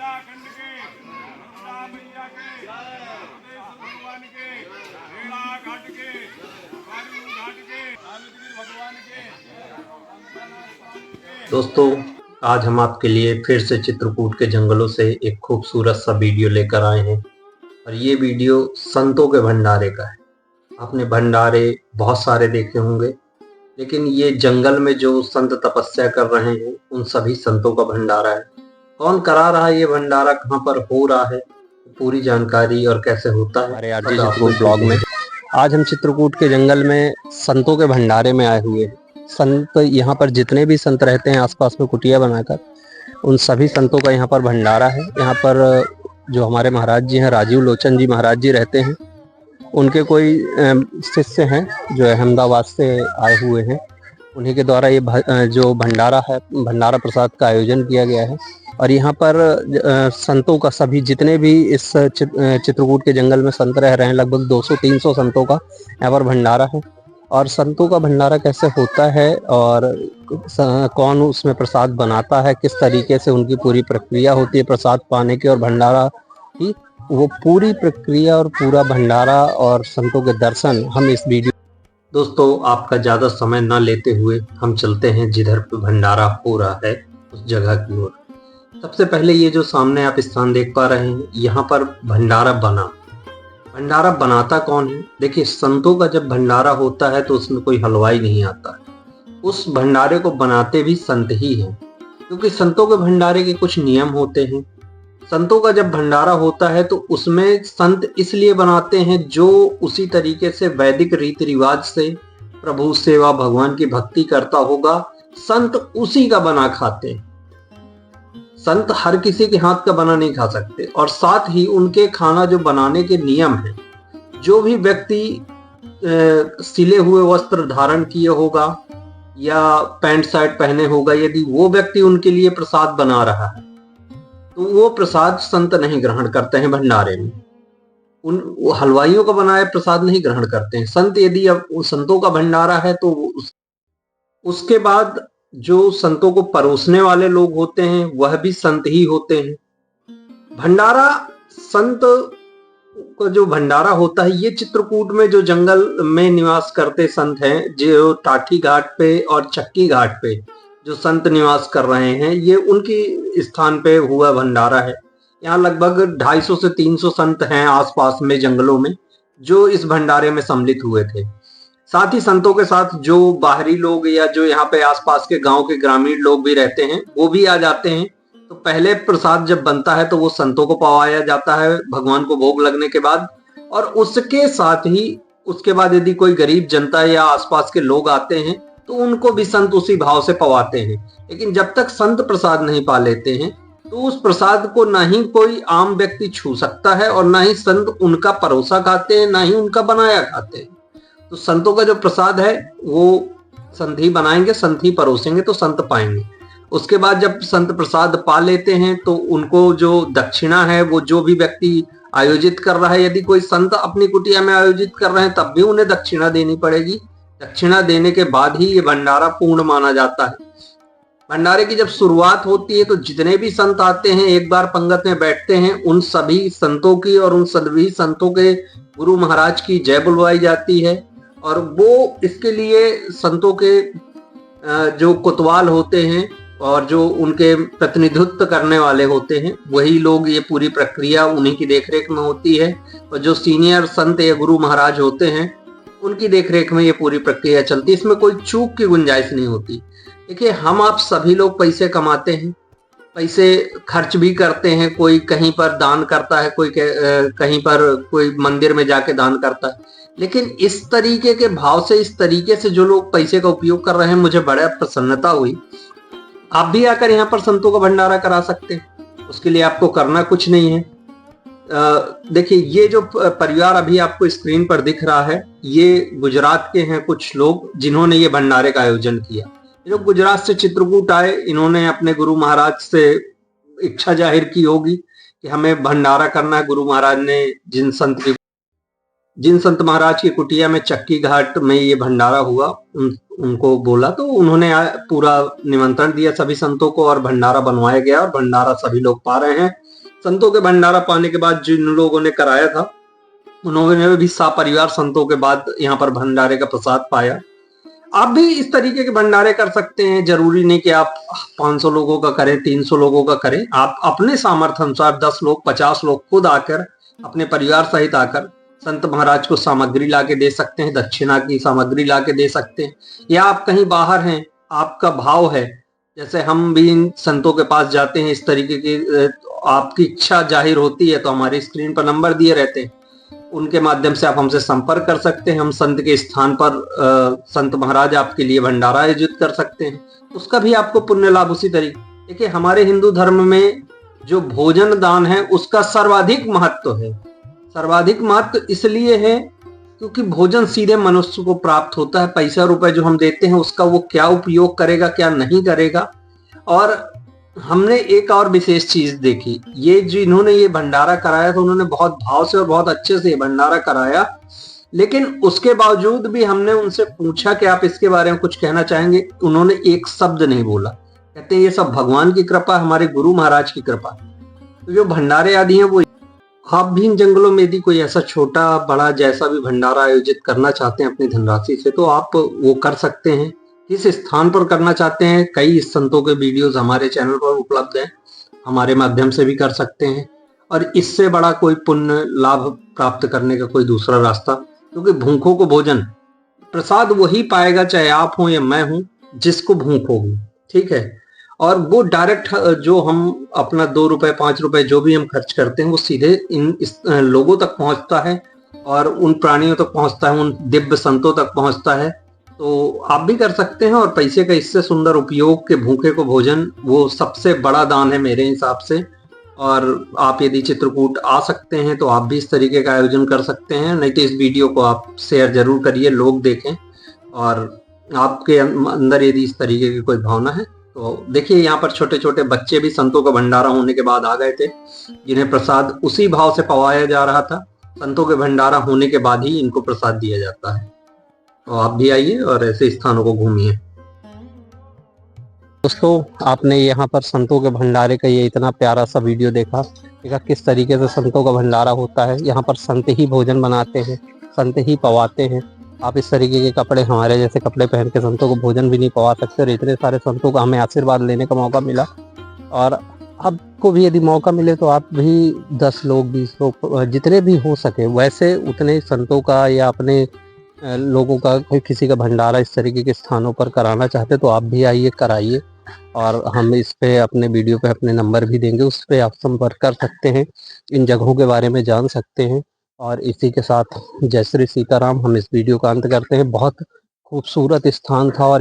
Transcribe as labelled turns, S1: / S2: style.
S1: उत्तराखंड के गंगा मैया के भगवान के रेणा घाट के कालू घाट के सावित्री भगवान के।
S2: दोस्तों, आज हम आपके लिए फिर से चित्रकूट के जंगलों से एक खूबसूरत सा वीडियो लेकर आए हैं और ये वीडियो संतों के भंडारे का है। आपने भंडारे बहुत सारे देखे होंगे, लेकिन ये जंगल में जो संत तपस्या कर रहे हैं उन सभी संतों का भंडारा है। कौन करा रहा है ये भंडारा, कहाँ पर हो रहा है, पूरी जानकारी और कैसे होता है हमारे आरजे चित्रकूट ब्लॉग में। आज हम चित्रकूट के जंगल में संतों के भंडारे में आए हुए हैं। संत यहाँ पर जितने भी संत रहते हैं आसपास में कुटिया बनाकर, उन सभी संतों का यहाँ पर भंडारा है। यहाँ पर जो हमारे महाराज जी हैं, राजीव लोचन जी महाराज जी रहते हैं, उनके कोई शिष्य हैं जो अहमदाबाद से आए हुए हैं। उन्हीं के द्वारा ये जो भंडारा है, भंडारा प्रसाद का आयोजन किया गया है। और यहाँ पर संतों का सभी जितने भी इस चित्रकूट के जंगल में संत रह रहे हैं, लगभग 200-300 संतों का यहाँ पर भंडारा है। और संतों का भंडारा कैसे होता है और कौन उसमें प्रसाद बनाता है, किस तरीके से उनकी पूरी प्रक्रिया होती है प्रसाद पाने की और भंडारा की, वो पूरी प्रक्रिया और पूरा भंडारा और संतों के दर्शन हम इस वीडियो। दोस्तों, आपका ज़्यादा समय न लेते हुए हम चलते हैं जिधर पे भंडारा हो रहा है उस जगह की ओर। सबसे पहले ये जो सामने आप स्थान देख पा रहे हैं, यहाँ पर भंडारा बना। भंडारा बनाता कौन है? देखिए, संतों का जब भंडारा होता है तो उसमें कोई हलवाई नहीं आता। उस भंडारे को बनाते भी संत ही हैं, क्योंकि संतों के भंडारे के कुछ नियम होते हैं। संतों का जब भंडारा होता है तो उसमें संत इसलिए बनाते हैं जो उसी तरीके से वैदिक रीति रिवाज से प्रभु सेवा भगवान की भक्ति करता होगा, संत उसी का बना खाते हैं। संत हर किसी के हाथ का बना नहीं खा सकते। और साथ ही उनके खाना जो बनाने के नियम हैं, जो भी व्यक्ति सिले हुए वस्त्र धारण किए होगा या पैंट शर्ट पहने होगा, यदि वो व्यक्ति उनके लिए प्रसाद बना रहा है तो वो प्रसाद संत नहीं ग्रहण करते हैं भंडारे में। वो हलवाइयों का बनाया प्रसाद नहीं ग्रहण करते हैं संत। यदि अब संतों का भंडारा है तो उसके बाद जो संतों को परोसने वाले लोग होते हैं वह भी संत ही होते हैं। भंडारा संत का जो भंडारा होता है, ये चित्रकूट में जो जंगल में निवास करते संत हैं, जो टाठी घाट पे और चक्की घाट पे जो संत निवास कर रहे हैं, ये उनकी स्थान पे हुआ भंडारा है। यहाँ लगभग 250 से 300 संत हैं आसपास में जंगलों में जो इस भंडारे में सम्मिलित हुए थे। साथ ही संतों के साथ जो बाहरी लोग या जो यहाँ पे आसपास के गांव के ग्रामीण लोग भी रहते हैं वो भी आ जाते हैं। तो पहले प्रसाद जब बनता है तो वो संतों को पवाया जाता है भगवान को भोग लगने के बाद, और उसके साथ ही उसके बाद यदि कोई गरीब जनता या आसपास के लोग आते हैं तो उनको भी संत उसी भाव से पवाते हैं। लेकिन जब तक संत प्रसाद नहीं पा लेते हैं तो उस प्रसाद को ना ही कोई आम व्यक्ति छू सकता है और ना ही संत उनका परोसा खाते हैं, ना ही उनका बनाया खाते हैं। तो संतों का जो प्रसाद है वो संत ही बनाएंगे, संत ही परोसेंगे तो संत पाएंगे। उसके बाद जब संत प्रसाद पा लेते हैं तो उनको जो दक्षिणा है, वो जो भी व्यक्ति आयोजित कर रहा है, यदि कोई संत अपनी कुटिया में आयोजित कर रहे हैं तब भी उन्हें दक्षिणा देनी पड़ेगी। दक्षिणा देने के बाद ही ये भंडारा पूर्ण माना जाता है। भंडारे की जब शुरुआत होती है तो जितने भी संत आते हैं एक बार पंगत में बैठते हैं, उन सभी संतों की और उन सभी संतों के गुरु महाराज की जय बुलवाई जाती है। और वो इसके लिए संतों के जो कोतवाल होते हैं और जो उनके प्रतिनिधित्व करने वाले होते हैं, वही लोग, ये पूरी प्रक्रिया उन्हीं की देखरेख में होती है। और जो सीनियर संत या गुरु महाराज होते हैं उनकी देखरेख में ये पूरी प्रक्रिया चलती है। इसमें कोई चूक की गुंजाइश नहीं होती। देखिए, हम आप सभी लोग पैसे कमाते हैं, पैसे खर्च भी करते हैं। कोई कहीं पर दान करता है, कोई कहीं पर कोई मंदिर में जाके दान करता है। लेकिन इस तरीके के भाव से, इस तरीके से जो लोग पैसे का उपयोग कर रहे हैं, मुझे बड़ा प्रसन्नता हुई। आप भी आकर यहाँ पर संतों का भंडारा करा सकते हैं। उसके लिए आपको करना कुछ नहीं है। देखिए, ये जो परिवार अभी आपको स्क्रीन पर दिख रहा है, ये गुजरात के हैं कुछ लोग जिन्होंने ये भंडारे का आयोजन किया। ये लोग गुजरात से चित्रकूट आए। इन्होंने अपने गुरु महाराज से इच्छा जाहिर की होगी कि हमें भंडारा करना है। गुरु महाराज ने जिन संत की जिन संत महाराज की कुटिया में चक्की घाट में ये भंडारा हुआ, उनको बोला तो उन्होंने पूरा निमंत्रण दिया सभी संतों को और भंडारा बनवाया गया और भंडारा सभी लोग पा रहे हैं। संतों के भंडारा पाने के बाद जिन लोगों ने कराया था उन्होंने भी सपरिवार संतों के बाद यहाँ पर भंडारे का प्रसाद पाया। आप भी इस तरीके के भंडारे कर सकते हैं। जरूरी नहीं कि आप 500 लोगों का करें, 300 लोगों का करें। आप अपने सामर्थ्य अनुसार 10 लोग, 50 लोग खुद आकर, अपने परिवार सहित आकर संत महाराज को सामग्री लाके दे सकते हैं, दक्षिणा की सामग्री लाके दे सकते हैं। या आप कहीं बाहर हैं, आपका भाव है, जैसे हम भी इन संतों के पास जाते हैं, इस तरीके की आपकी इच्छा जाहिर होती है तो हमारे स्क्रीन पर नंबर दिए रहते हैं, उनके माध्यम से आप हमसे संपर्क कर सकते हैं। हम संत के स्थान पर संत महाराज आपके लिए भंडारा आयोजित कर सकते हैं, उसका भी आपको पुण्य लाभ उसी तरीके। देखिए, हमारे हिंदू धर्म में जो भोजन दान है उसका सर्वाधिक महत्व है। सर्वाधिक महत्व इसलिए है क्योंकि भोजन सीधे मनुष्य को प्राप्त होता है। पैसा रुपए जो हम देते हैं उसका वो क्या उपयोग करेगा, क्या नहीं करेगा। और हमने एक और विशेष चीज देखी, ये जो इन्होंने ये भंडारा कराया था, उन्होंने बहुत भाव से और बहुत अच्छे से भंडारा कराया, लेकिन उसके बावजूद भी हमने उनसे पूछा कि आप इसके बारे में कुछ कहना चाहेंगे। उन्होंने एक शब्द नहीं बोला। कहते हैं ये सब भगवान की कृपा, हमारे गुरु महाराज की कृपा। तो जो भंडारे आदि हैं वो, आप भी इन जंगलों में यदि कोई ऐसा छोटा बड़ा जैसा भी भंडारा आयोजित करना चाहते हैं अपनी धनराशि से, तो आप वो कर सकते हैं। किस स्थान पर करना चाहते हैं, कई संतों के वीडियोस हमारे चैनल पर उपलब्ध हैं, हमारे माध्यम से भी कर सकते हैं। और इससे बड़ा कोई पुण्य लाभ प्राप्त करने का कोई दूसरा रास्ता, क्योंकि भूखों को भोजन प्रसाद वही पाएगा, चाहे आप हो या मैं हूं, जिसको भूख होगी। ठीक है। और वो डायरेक्ट जो हम अपना 2 रुपए 5 रुपए जो भी हम खर्च करते हैं वो सीधे इस लोगों तक पहुंचता है और उन प्राणियों तक पहुंचता है, उन दिव्य संतों तक पहुंचता है। तो आप भी कर सकते हैं। और पैसे का इससे सुंदर उपयोग के भूखे को भोजन, वो सबसे बड़ा दान है मेरे हिसाब से। और आप यदि चित्रकूट आ सकते हैं तो आप भी इस तरीके का आयोजन कर सकते हैं। नहीं तो इस वीडियो को आप शेयर जरूर करिए, लोग देखें। और आपके अंदर यदि इस तरीके की कोई भावना है तो देखिए, यहाँ पर छोटे छोटे बच्चे भी संतों का भंडारा होने के बाद आ गए थे, जिन्हें प्रसाद उसी भाव से पवाया जा रहा था। संतों के भंडारा होने के बाद ही इनको प्रसाद दिया जाता है। तो आप भी आइए और ऐसे स्थानों को घूमिए। दोस्तों, आपने यहाँ पर संतों के भंडारे का ये इतना प्यारा सा वीडियो देखा किस तरीके से संतों का भंडारा होता है। यहाँ पर संत ही भोजन बनाते हैं, संत ही पवाते हैं। आप इस तरीके के कपड़े, हमारे जैसे कपड़े पहन के संतों को भोजन भी नहीं पवा सकते। और इतने सारे संतों का हमें आशीर्वाद लेने का मौका मिला। और आपको भी यदि मौका मिले तो आप भी 10 लोग, 20 लोग, जितने भी हो सके वैसे उतने संतों का या अपने लोगों का कोई किसी का भंडारा इस तरीके के स्थानों पर कराना चाहते तो आप भी आइए, कराइए। और हम इस पे अपने वीडियो पे अपने नंबर भी देंगे, उस पर आप संपर्क कर सकते हैं, इन जगहों के बारे में जान सकते हैं। और इसी के साथ जय श्री सीताराम, हम इस वीडियो का अंत करते हैं। बहुत खूबसूरत स्थान था और